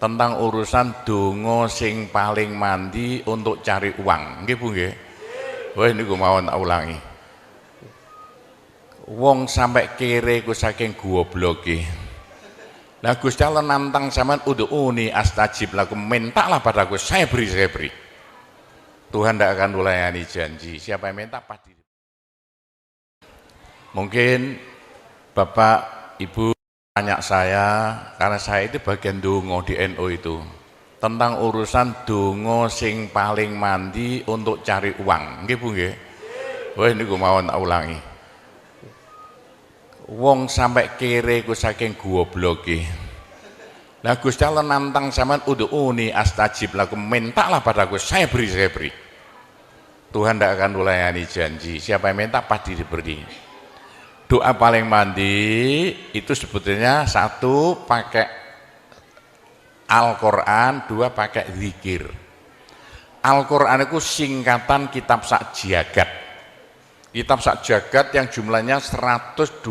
tentang urusan donga sing paling mandi untuk cari uang. Nggih Bu nggih. Wah niku mawon tak ulangi. Wong sampai kere ku saking gobloke. Lah Gusti Allah nantang sampean ud'uni astajib lakum, mintalah padaku saya beri, saya beri. Tuhan tidak akan melayani janji. Siapa yang minta pasti. Mungkin Bapak Ibu tanya saya, karena saya itu bagian donga di NU itu, tentang urusan donga sing paling mandi untuk cari uang. Nggih Bu nggih. Wah niku mawon tak ulangi. Wong sampai kere ku saking gobloke. Lah Gusti Allah nantang sampean ud'uni astajib lakum, mintalah padaku saya beri, saya beri. Tuhan tidak akan melayani janji. Siapa yang minta pasti diberi. Doa paling mandi itu sebetulnya satu pakai Al-Quran, dua pakai zikir. Al-Quran itu singkatan kitab sak jagat. Kitab sak jagat yang jumlahnya 124.000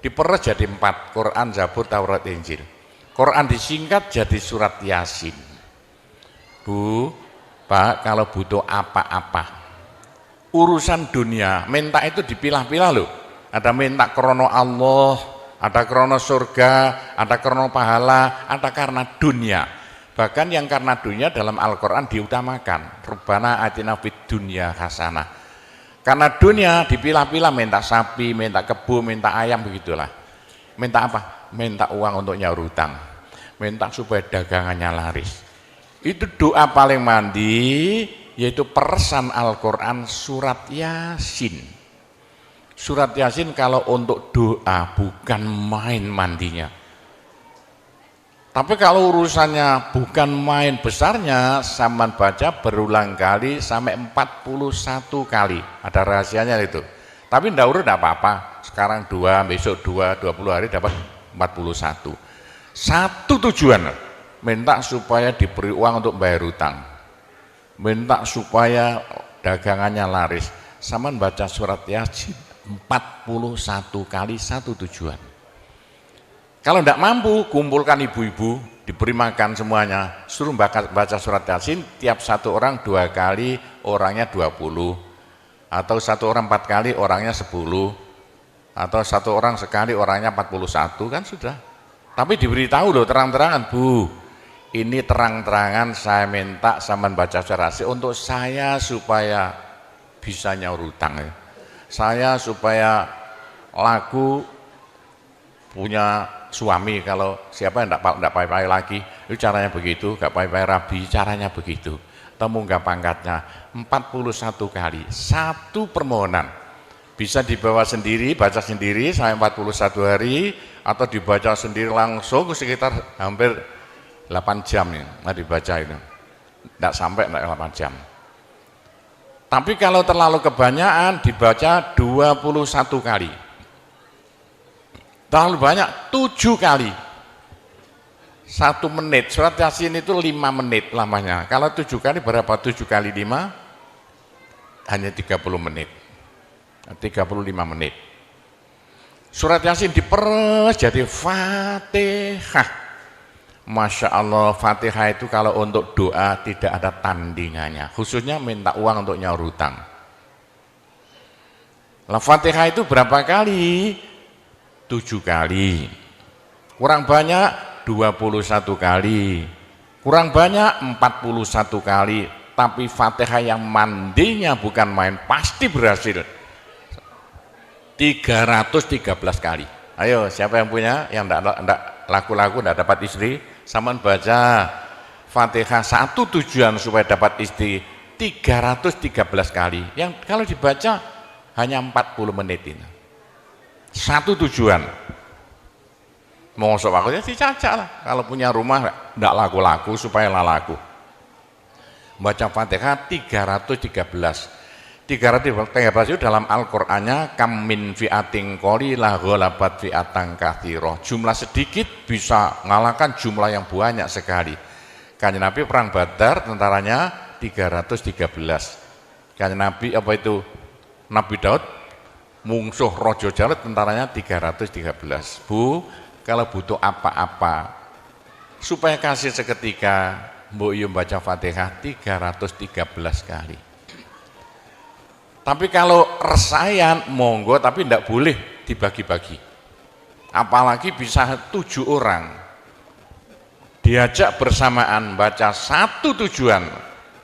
diperes jadi 4, Quran, Zabur, Taurat, Injil. Quran disingkat jadi surat Yasin. Bu, Pak, kalau butuh apa-apa urusan dunia, minta itu dipilah-pilah loh. Ada minta krono Allah, ada krono surga, ada krono pahala, ada karena dunia. Bahkan yang karena dunia dalam Al-Quran diutamakan. Rabbana atina fid dunya hasanah. Karena dunia dipilah-pilah, minta sapi, minta kebo, minta ayam, begitulah. Minta apa? Minta uang untuk nyaur hutang. Minta supaya dagangannya laris. Itu doa paling mandi, yaitu peresan Al-Quran surat Yasin. Surat Yasin kalau untuk doa bukan main mandinya. Tapi kalau urusannya bukan main besarnya, sampean baca berulang kali sampai 41 kali. Ada rahasianya itu. Tapi ndak urut ndak apa-apa. Sekarang 2, besok 2, 20 hari dapat 41. Satu tujuan, minta supaya diberi uang untuk bayar hutang. Minta supaya dagangannya laris. Sampean baca surat Yasin 41 kali, satu tujuan. Kalau tidak mampu, kumpulkan ibu-ibu, diberi makan semuanya, suruh baca surat Yasin, tiap satu orang 2 kali, orangnya 20, atau satu orang 4 kali, orangnya 10, atau satu orang sekali, orangnya 41, kan sudah. Tapi diberitahu loh terang-terangan, Bu, ini terang-terangan saya minta sampean baca surat Yasin untuk saya supaya bisa nyaur hutang, ya. Saya supaya laku punya suami, kalau siapa yang tidak pai-pai lagi, itu caranya begitu, gak pai-pai rabi, caranya begitu. Temu gak pangkatnya 41 kali, satu permohonan. Bisa dibawa sendiri, baca sendiri sampai 41 hari, atau dibaca sendiri langsung sekitar hampir 8 jam ya, nah dibaca itu. Tidak sampai 8 jam. Tapi kalau terlalu kebanyakan dibaca 21 kali. Terlalu banyak 7 kali. 1 menit. Surat Yasin itu 5 menit lamanya. Kalau 7 kali berapa? 7 kali 5 hanya 30 menit. 35 menit. Surat Yasin diperes jadi Fatihah. Masya Allah, Fatihah itu kalau untuk doa tidak ada tandingannya. Khususnya minta uang untuk nyaur hutang. Lah Fatihah itu berapa kali? 7 kali, kurang banyak 21 kali, kurang banyak 41 kali, tapi Fatihah yang mandinya bukan main, pasti berhasil 313 kali. Ayo siapa yang punya, yang enggak laku-laku, enggak dapat istri, sampean baca Fatihah, satu tujuan supaya dapat istri 313 kali, yang kalau dibaca hanya 40 menit ini. Satu tujuan. Mau sok waktunya dicacak lah. Kalau punya rumah tidak laku-laku supaya laku. Baca Fatihah 313. 313 itu dalam Al-Qur'annya kam min fi'atin qalilah ghalabat fi'atan katsirah. Jumlah sedikit bisa mengalahkan jumlah yang banyak sekali. Kanjeng Nabi perang Badar tentaranya 313. Kanjeng Nabi apa itu? Nabi Daud mungsuh Raja Jalut tentaranya 313. Bu, kalau butuh apa-apa supaya kasih seketika, mbok yo baca Fatihah 313 kali. Tapi kalau resayan monggo, tapi tidak boleh dibagi-bagi. Apalagi bisa 7 orang diajak bersamaan baca satu tujuan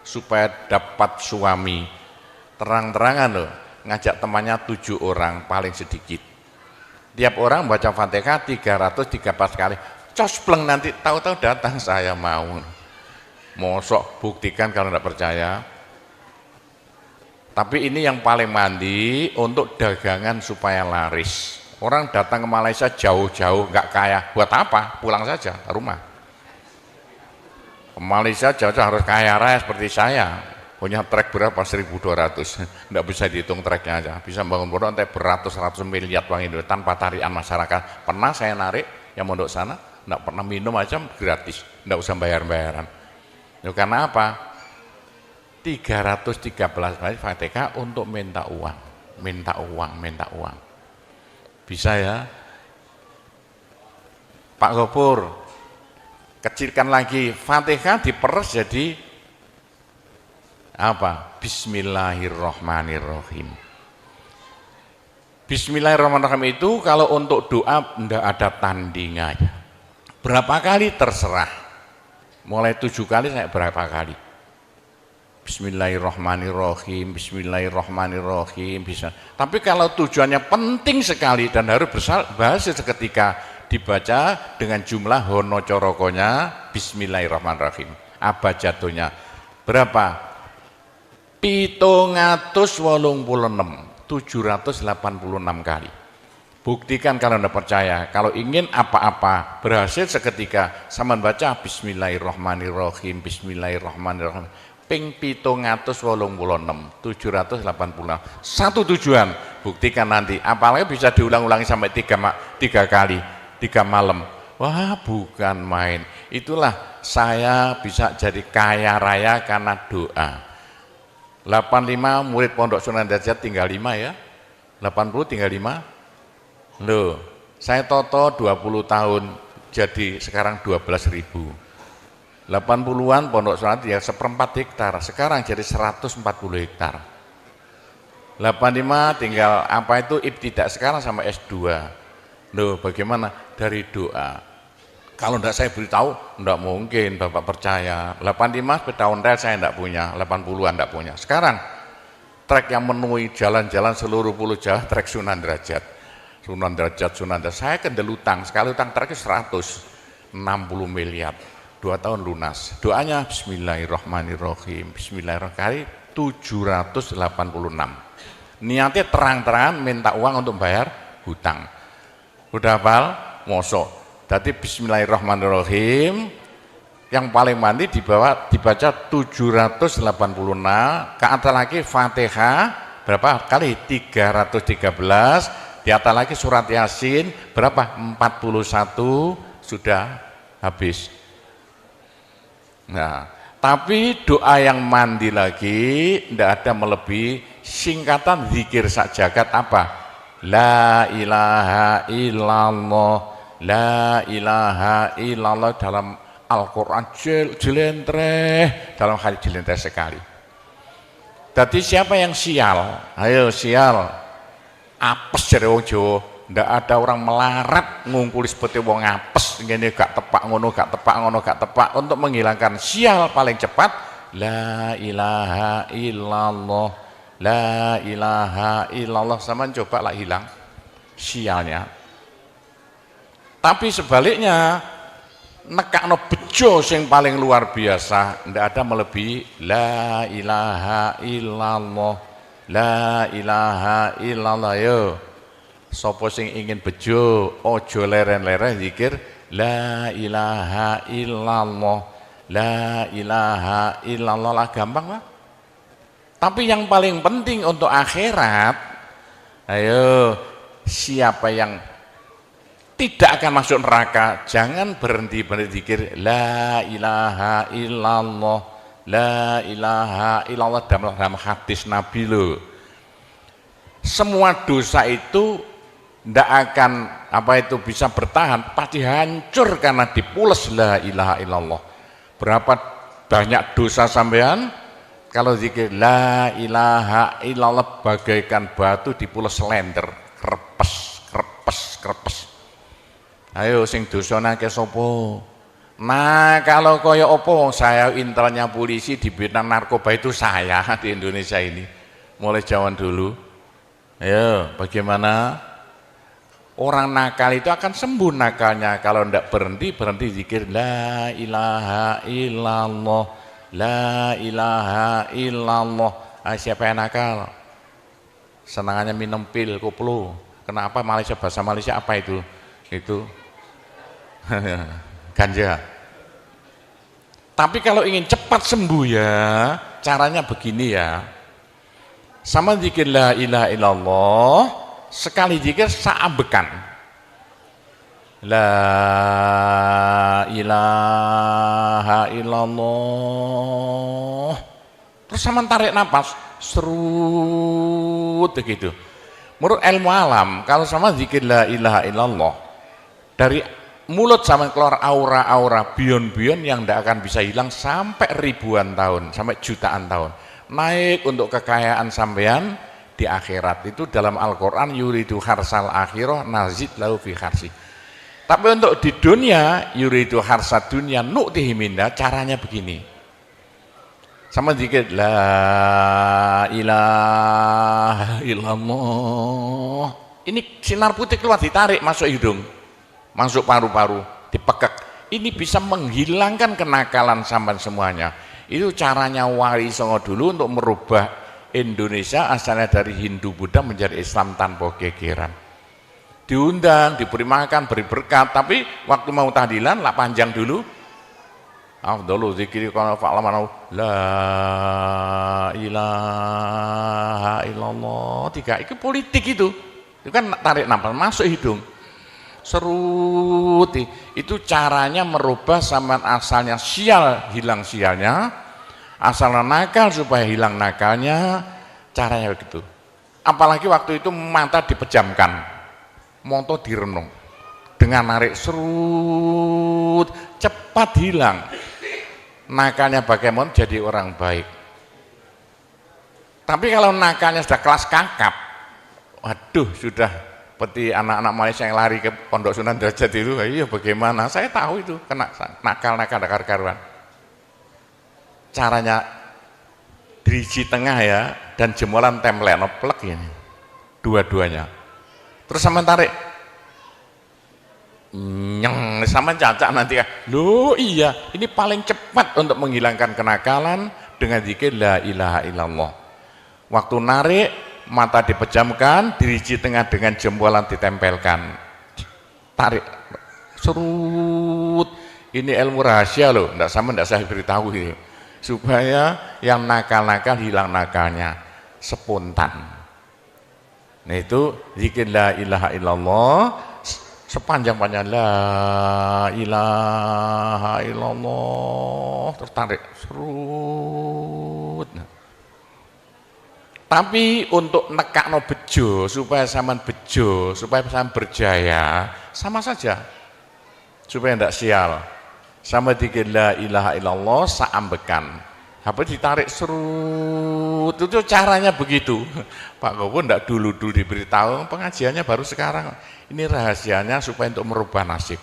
supaya dapat suami. Terang-terangan loh, ngajak temannya 7 orang paling sedikit. Tiap orang baca Fatihah 313 kali. Cospleng nanti tahu-tahu datang saya mau. Mosok buktikan kalau tidak percaya. Tapi ini yang paling mandi untuk dagangan supaya laris. Orang datang ke Malaysia jauh-jauh nggak kaya, buat apa? Pulang saja ke rumah. Ke Malaysia jauh-jauh harus kaya raya seperti saya. Punya trek berapa? 1.200. Nggak bisa dihitung treknya aja. Bisa bangun pondok sampai beratus-ratus miliar uang Indonesia tanpa tarian masyarakat. Pernah saya narik yang mondok sana, nggak pernah minum aja gratis, nggak usah bayar-bayaran. Ya, karena apa? 313 kali Fatihah untuk minta uang, minta uang, minta uang. Bisa ya? Pak Gopur, kecilkan lagi, Fatihah diperes jadi apa? Bismillahirrahmanirrahim. Bismillahirrahmanirrahim itu kalau untuk doa tidak ada tandingannya. Berapa kali terserah. Mulai 7 kali saya berapa kali. Bismillahirrahmanirrahim, Bismillahirrahmanirrahim bisa. Tapi kalau tujuannya penting sekali dan harus berhasil seketika dibaca dengan jumlah hono corokonya Bismillahirrahmanirrahim. Apa jatuhnya? Berapa? 786 kali. Buktikan kalau Anda percaya. Kalau ingin apa-apa berhasil seketika, sama baca Bismillahirrahmanirrahim, Bismillahirrahmanirrahim. Ping 786. Satu tujuan, buktikan nanti. Apalagi bisa diulang-ulangi sampai 3 kali, 3 malam. Wah, bukan main. Itulah saya bisa jadi kaya raya karena doa. 85 murid Pondok Sunan Derajat tinggal 5 ya. 80 tinggal 5. Loh, saya toto 20 tahun jadi sekarang 12.000. 80-an Pondok Sunan ya 1/4 hektar, sekarang jadi 140 hektar. 85 tinggal apa itu ibtidak sekarang sama S2. Loh, bagaimana? Dari doa. Kalau enggak saya beritahu, enggak mungkin Bapak percaya. 85 sepeda ontel saya enggak punya, 80-an enggak punya. Sekarang trek yang memenuhi jalan-jalan seluruh Pulau Jawa trek Sunan Derajat. Sunan Derajat. Saya kendel utang, sekali utang treknya 160 miliar. 2 tahun lunas. Doanya Bismillahirrahmanirrahim. Bismillahirrahmanirrahim 786. Niatnya terang-terangan minta uang untuk bayar hutang. Udah hafal? Mosok. Jadi Bismillahirrahmanirrahim yang paling mandi dibaca 786, ke atas lagi Fatihah berapa kali? 313, di atas lagi surat Yasin berapa? 41, sudah habis. Nah, tapi doa yang mandi lagi tidak ada melebihi singkatan zikir sak jagat apa? La ilaha illallah, la ilaha illallah dalam Al-Quran jelentreh, dalam hadis jelentreh sekali. Jadi siapa yang sial? Ayo sial. Apes dari wong Jawa. Ndak ada orang melarat ngungkuli seperti wong apes ngene gak tepak ngono gak tepak ngono gak tepak untuk menghilangkan sial paling cepat la ilaha illallah, la ilaha illallah. Sama coba lah hilang sialnya. Tapi sebaliknya nekakno bejo sing paling luar biasa ndak ada melebihi la ilaha illallah, la ilaha illallah. Yo sapa sing ingin bejo ojo leren-leren zikir la ilaha illallah, la ilaha illallah lah, gampang lah. Tapi yang paling penting untuk akhirat, ayo siapa yang tidak akan masuk neraka jangan berhenti berzikir la ilaha illallah, la ilaha illallah dalam hadis Nabi loh. Semua dosa itu ndak akan bisa bertahan, pasti hancur karena dipules la ilaha illallah. Berapa banyak dosa sampean kalau zikir la ilaha illallah bagaikan batu dipules slender, krepes krepes krepes. Ayo sing dosane akeh sapa? Nah, kalau koyo opo, saya intelnya polisi di bidang narkoba itu saya di Indonesia ini mulai zaman dulu. Ayo, bagaimana? Orang nakal itu akan sembuh nakalnya kalau ndak berhenti zikir la ilaha illallah, la ilaha illallah. Siapa yang nakal? Senangannya minum pil koplo. Kenapa Malaysia, bahasa Malaysia apa itu? Itu ganja. Tapi kalau ingin cepat sembuh ya, caranya begini ya. Sama zikir la ilaha illallah, sekali zikir saambekan. La ilaha illallah. Terus sama tarik napas, serut begitu. Menurut ilmu alam, kalau sama zikir la ilaha illallah, dari mulut sama keluar aura-aura bion-bion yang tidak akan bisa hilang sampai ribuan tahun, sampai jutaan tahun. Naik untuk kekayaan sampean di akhirat. Itu dalam Al-Quran, yuridu harsal akhirah nazid lahu fi harsi. Tapi untuk di dunia, yuridu harsad dunia nu'tihi minna, caranya begini. Sama dikit la ilaha illallah. Ini sinar putih keluar, ditarik masuk hidung, masuk paru-paru, dipekek. Ini bisa menghilangkan kenakalan sampean semuanya. Itu caranya Wali Songo dulu untuk merubah Indonesia asalnya dari Hindu Buddha menjadi Islam tanpa gegeran. Diundang, diberi makan, beri berkat, tapi waktu mau tahlilan lah panjang dulu. Afdhalu dzikri kana fa'laman la ilaha illallah. Tiga itu politik itu kan tarik nafas masuk hidung. Serut itu caranya merubah sampean asalnya sial hilang sialnya, asalnya nakal supaya hilang nakalnya, caranya begitu. Apalagi waktu itu mata dipejamkan, moto direnung, dengan narik serut cepat hilang nakalnya, bagaimana jadi orang baik. Tapi kalau nakalnya sudah kelas kakap, waduh sudah seperti anak-anak Malaysia yang lari ke Pondok Sunan Derajat itu, iya bagaimana? Saya tahu itu kena nakal-nakal karuan. Caranya diriji tengah ya, dan jemuran template plek ini, dua-duanya. Terus sama tarik, nyeng sama cacak nanti ya. Loh iya, ini paling cepat untuk menghilangkan kenakalan dengan zikir la ilaha illallah. Waktu narik, mata dipejamkan, diriji tengah dengan jempolan ditempelkan, tarik, serut. Ini ilmu rahasia loh, enggak saya beritahu ini, supaya yang nakal-nakal hilang nakalnya spontan. Nah itu zikir la ilaha illallah, sepanjang-panjang la ilaha illallah, terus tarik, serut. Tapi untuk nekakno bejo, supaya sampean bejo, supaya sampean berjaya, sama saja. Supaya tidak sial. Sama dikir la ilaha illallah saambekan. Apa ditarik serut, itu caranya begitu. Pak Gowo tidak dulu diberitahu, pengajiannya baru sekarang. Ini rahasianya supaya untuk merubah nasib.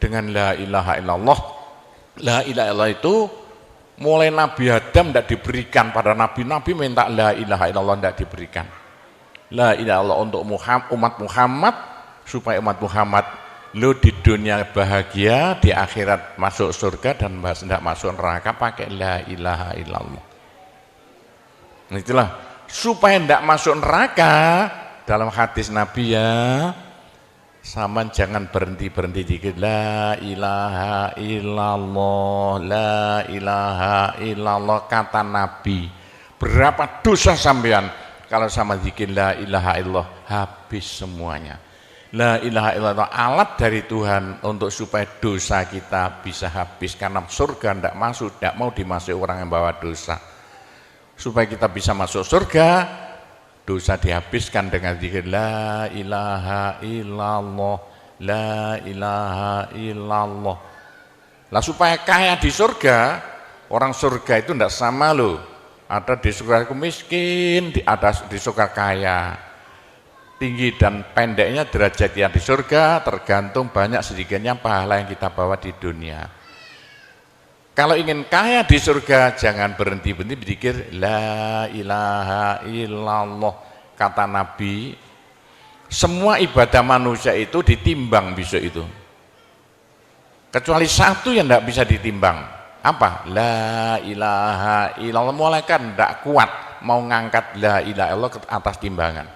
Dengan la ilaha illallah. La ilaha illallah itu mulai Nabi Adam tidak diberikan pada nabi-nabi, minta la ilaha illallah tidak diberikan. La ilaha illallah untuk umat Muhammad, supaya umat Muhammad lo di dunia bahagia, di akhirat masuk surga, dan tidak masuk neraka pakai la ilaha illallah. Itulah supaya tidak masuk neraka. Dalam hadis Nabi ya, sama jangan berhenti dikit la ilaha illallah, la ilaha illallah, kata Nabi. Berapa dosa sampean kalau sama zikir la ilaha illallah, habis semuanya. La ilaha illallah alat dari Tuhan untuk supaya dosa kita bisa habis, karena surga tidak masuk, tidak mau dimasuki orang yang bawa dosa. Supaya kita bisa masuk surga, Dosa dihabiskan dengan zikir la ilaha illallah, la ilaha illallah. Lah supaya kaya di surga, orang surga itu tidak sama loh. Ada di surga miskin, ada di surga kaya. Tinggi dan pendeknya derajat yang di surga tergantung banyak sedikitnya pahala yang kita bawa di dunia. Kalau ingin kaya di surga, jangan berhenti-berhenti berzikir la ilaha illallah. Kata Nabi, semua ibadah manusia itu ditimbang besok itu. Kecuali satu yang tidak bisa ditimbang. Apa? La ilaha illallah. Malaikat tidak kuat mau ngangkat la ilaha illallah ke atas timbangan.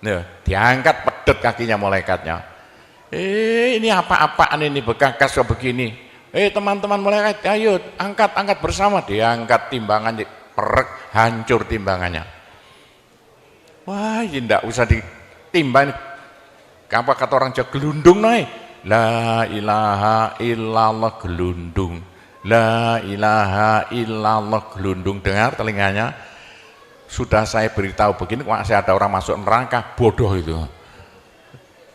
Nah, diangkat pedet kakinya malaikatnya. Ini apa-apaan ini bekas begini. Teman-teman malaikat, ayo angkat bersama. Diangkat timbangannya, perek, hancur timbangannya. Wah, ini tidak usah ditimbang. Apa kata orang Jawa, gelundung naik. La ilaha illallah, gelundung. La ilaha illallah, gelundung. Dengar telinganya. Sudah saya beritahu begini, masih ada orang masuk neraka, bodoh itu.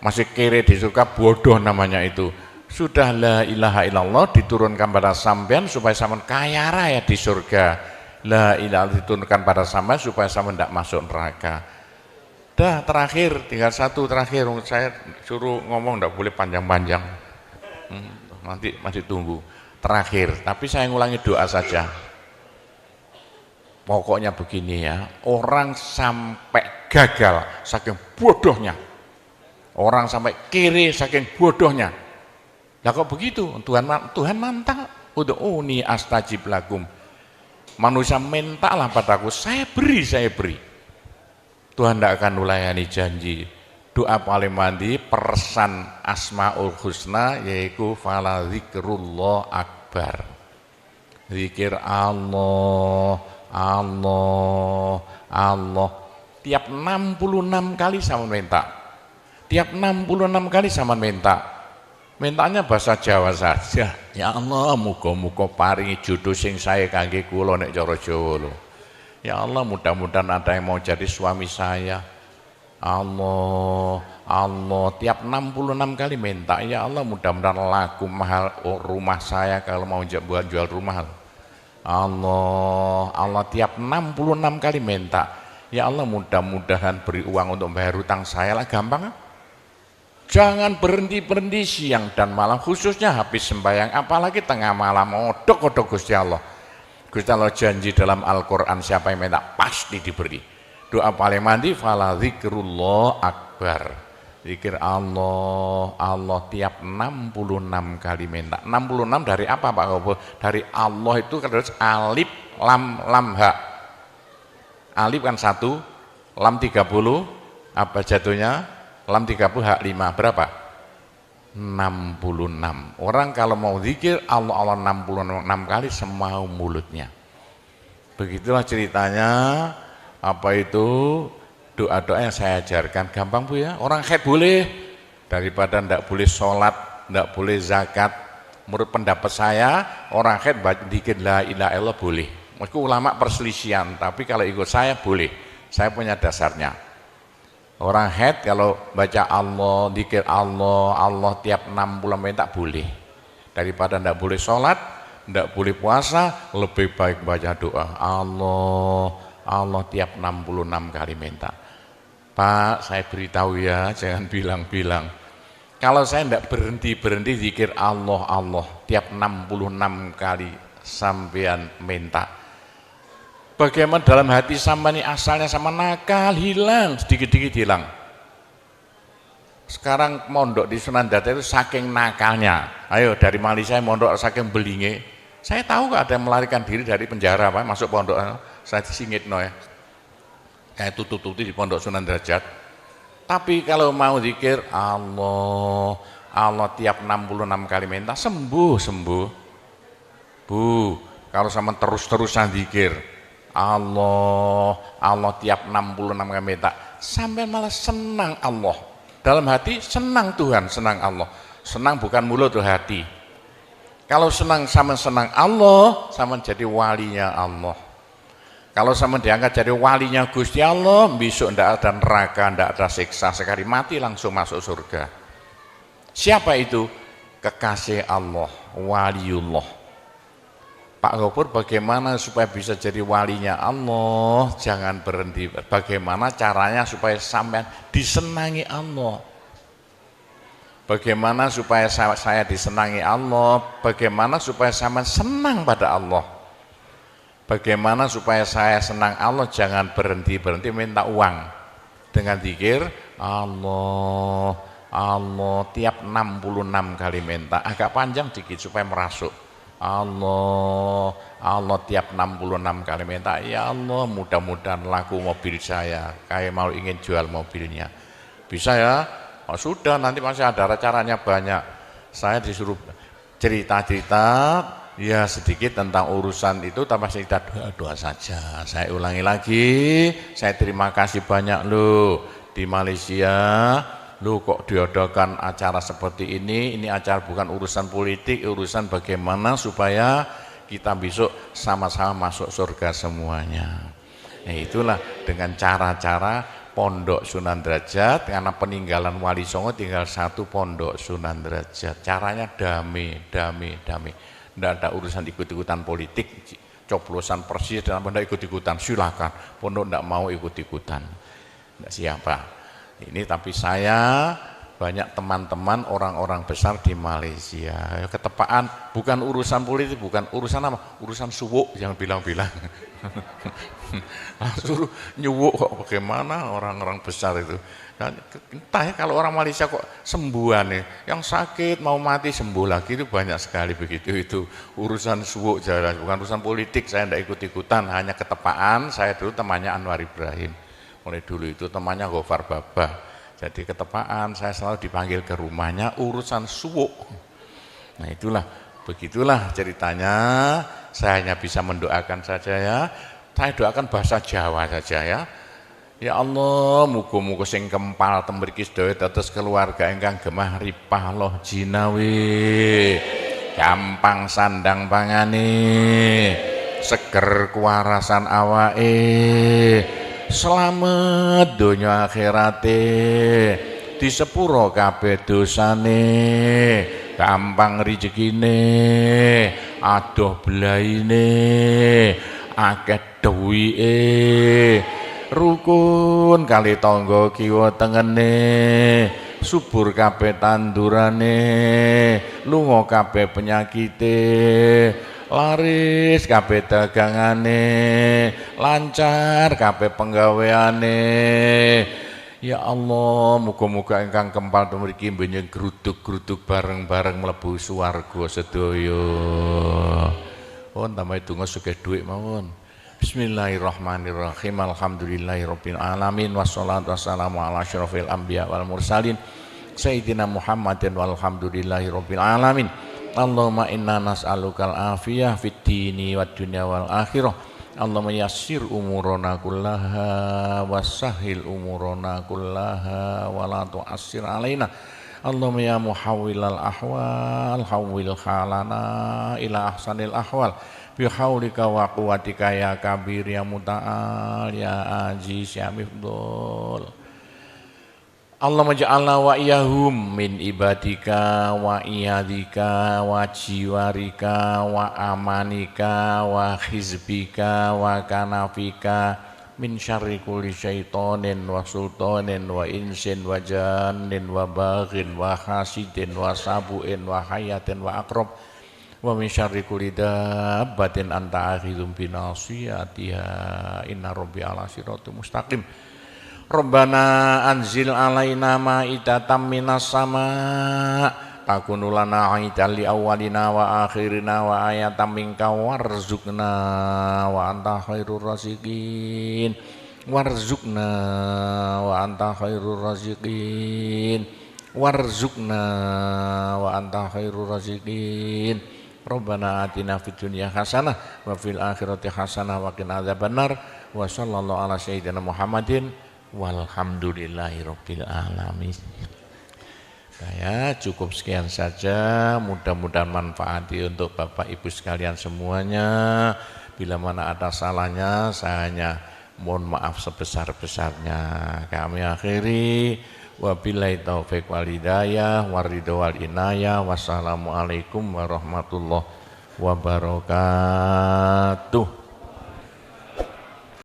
Masih kere di surga, bodoh namanya itu. Sudah la ilaha illallah diturunkan pada sampean supaya sampean kaya raya di surga. La ilaha diturunkan pada sampean supaya sampean tidak masuk neraka. Dah terakhir, tinggal satu terakhir. Saya suruh ngomong tidak boleh panjang-panjang. Nanti masih tunggu. Terakhir, tapi saya ngulangi doa saja. Pokoknya begini ya, orang sampai gagal saking bodohnya. Orang sampai kiri saking bodohnya. Lah kok begitu? Tuhan mantap. Ud'uni astajib lakum. Manusia mintalah padaku, saya beri. Tuhan tidak akan melayani janji. Doa paling mandi persan Asmaul Husna yaitu fala zikrullah akbar. Zikir Allah, Allah, Allah. Tiap 66 kali sama minta. Tiap 66 kali sama minta. Mintanya bahasa Jawa saja. Ya Allah, muga-muga paringi jodoh sing sae kangge kula nek cara Jawa lho. Ya Allah, mudah-mudahan ada yang mau jadi suami saya. Allah, Allah, tiap 66 kali minta. Ya Allah, mudah-mudahan laku mahal rumah saya kalau mau buat jual rumah. Allah, Allah, tiap 66 kali minta. Ya Allah, mudah-mudahan beri uang untuk bayar hutang saya lah, gampang. Jangan berhenti siang dan malam, khususnya habis sembahyang, apalagi tengah malam. Odok-odok Gusti Allah. Gusti Allah janji dalam Al-Quran, siapa yang minta pasti diberi. Doa paling mandi fala zikrullah akbar. Zikir Allah, Allah tiap 66 kali minta. 66 dari apa Pak Kobo? Dari Allah itu kan alif lam ha. Alif kan 1, lam 30, apa jatuhnya? Lam 30 hak 5, berapa? 66. Orang kalau mau zikir Allah 66 kali semau mulutnya. Begitulah ceritanya. Apa itu doa-doa yang saya ajarkan. Gampang Bu ya. Orang haid boleh, daripada ndak boleh sholat, ndak boleh zakat. Menurut pendapat saya, orang haid zikir la ilaha illallah boleh. Meskipun ulama perselisihan, tapi kalau ikut saya boleh. Saya punya dasarnya. Orang haid kalau baca Allah, zikir Allah, Allah tiap 60 menit tak boleh. Daripada ndak boleh sholat, ndak boleh puasa, lebih baik baca doa Allah, Allah tiap 66 kali minta. Pak, saya beritahu ya, jangan bilang-bilang. Kalau saya ndak berhenti zikir Allah, Allah tiap 66 kali sampean minta. Bagaimana dalam hati sama ini asalnya sama nakal, hilang, sedikit-sedikit hilang. Sekarang mondok di Sunan Data itu saking nakalnya. Ayo dari Malaysia mondok saking belinge. Saya tahu gak ada yang melarikan diri dari penjara Pak, masuk pondok. Saya disingit no ya. Kayak tutup-tutup di pondok Sunan Derajat. Tapi kalau mau zikir Allah, Allah tiap 66 kali minta sembuh. Bu, kalau sama terus-terusan zikir Allah, Allah tiap 66 kali minta, sampai malah senang Allah. Dalam hati senang Tuhan, senang Allah. Senang bukan mulut tuh hati. Kalau senang sama senang Allah, sama jadi walinya Allah. Kalau sama diangkat jadi walinya Gusti Allah, besok ndak ada neraka, ndak ada siksa, sekali mati langsung masuk surga. Siapa itu? Kekasih Allah, waliullah. Pak Gopur, bagaimana supaya bisa jadi walinya Allah? Jangan berhenti. Bagaimana caranya supaya sampai disenangi Allah? Bagaimana supaya saya disenangi Allah? Bagaimana supaya saya senang pada Allah? Bagaimana supaya saya senang Allah? Jangan berhenti minta uang. Dengan zikir Allah, Allah tiap 66 kali minta. Agak panjang dikit supaya merasuk. Allah, Allah tiap 66 kali minta. Ya Allah, mudah-mudahan laku mobil saya. Kayak mau ingin jual mobilnya. Bisa ya? Oh, sudah, nanti masih ada caranya banyak. Saya disuruh cerita-cerita ya sedikit tentang urusan itu, tapi kita doa-doa saja. Saya ulangi lagi, saya terima kasih banyak loh di Malaysia. Loh kok diadakan acara seperti ini acara bukan urusan politik, urusan bagaimana supaya kita besok sama-sama masuk surga semuanya. Nah, itulah dengan cara-cara Pondok Sunan Derajat, karena peninggalan Wali Songo tinggal satu Pondok Sunan Derajat. Caranya damai. Tidak ada urusan ikut-ikutan politik, coblosan persis dan tidak ikut-ikutan, silakan. Pondok tidak mau ikut-ikutan, tidak siapa. Ini tapi saya banyak teman-teman orang-orang besar di Malaysia. Ketepaan bukan urusan politik, bukan urusan apa? Urusan suwuk yang bilang-bilang. Suruh nyuwuk kok, bagaimana orang-orang besar itu. Entah ya, kalau orang Malaysia kok sembuhan nih, yang sakit mau mati sembuh lagi itu banyak sekali begitu. Itu urusan suwuk jalan, bukan urusan politik. Saya tidak ikut-ikutan, hanya ketepaan. Saya dulu temannya Anwar Ibrahim, mulai dulu itu temannya Gofar Babah. Jadi ketepaan saya selalu dipanggil ke rumahnya urusan suwuk. Nah itulah, begitulah ceritanya. Saya hanya bisa mendoakan saja ya. Saya doakan bahasa Jawa saja ya. Ya Allah, muga-muga sing kempal tembriki sedaya dados keluarga ingkang gemah ripah loh jinawi. Gampang sandang pangane, seger kuwarasan awake, selamat donya akhirate, di sepuro kabeh dosane, gampang rezekine, adoh belaine, akeh duwike, rukun kali tangga kiwa tengene, subur kabeh tandurane, lunga kabeh penyakite, laris kabeh dagangane, lancar kabeh penggaweane. Ya Allah, muga-muga ingkang kempal mriki benjing gruduk-gruduk bareng-bareng mlebu swarga sedaya. Pun tambahi donga sugih dhuwit mawon. Bismillahirrahmanirrahim. Alhamdulillahirabbil alamin wassalatu wassalamu ala asyrofil anbiya wal mursalin sayyidina Muhammadin walhamdulillahirabbil alamin. Allahumma inna nas'alukal afiyah fid dini wad dunya wal akhirah. Allahumma yassir umurana kullaha wassahhil umurana kullaha wa la tu'assir alaina. Allahumma ya muhawwilal ahwal hawwil halana ila ahsanil ahwal bihaulika wa quwwatika ya kabir ya muta'al ya aziz ya mifdul. Allahumma ja'alna wa iyahum min ibadika wa iyadika wa jiwarika wa amanika wa hizbika wa kanafika min syarri kulli syaitonin wa sultanin wa insin wa jannin wa baghin wa hasidin wa sabu'in wa hayatin wa akrab wa min syarri kulli dabbatin anta akhidhum binasiyatiha inna rabbi ala siratum mustaqim. Rabbana anzil alaina ma'idatan minas sama' takunu lana aidan li awwalina wa akhirina wa ayatan minka warzuqna wa anta khairur raziqin warzuqna wa anta khairur raziqin warzuqna wa anta khairur raziqin. Rabbana atina fid dunya hasanah wa fil akhirati hasanah wa qina adzabannar wa sallallahu ala sayyidina Muhammadin walhamdulillahirabbil alamin. Ya, cukup sekian saja, mudah-mudahan manfaati untuk Bapak Ibu sekalian semuanya. Bila mana ada salahnya, saya hanya mohon maaf sebesar-besarnya. Kami akhiri, wabillahi taufiq wal hidayah, waridho wal inayah, wassalamualaikum warahmatullahi wabarakatuh.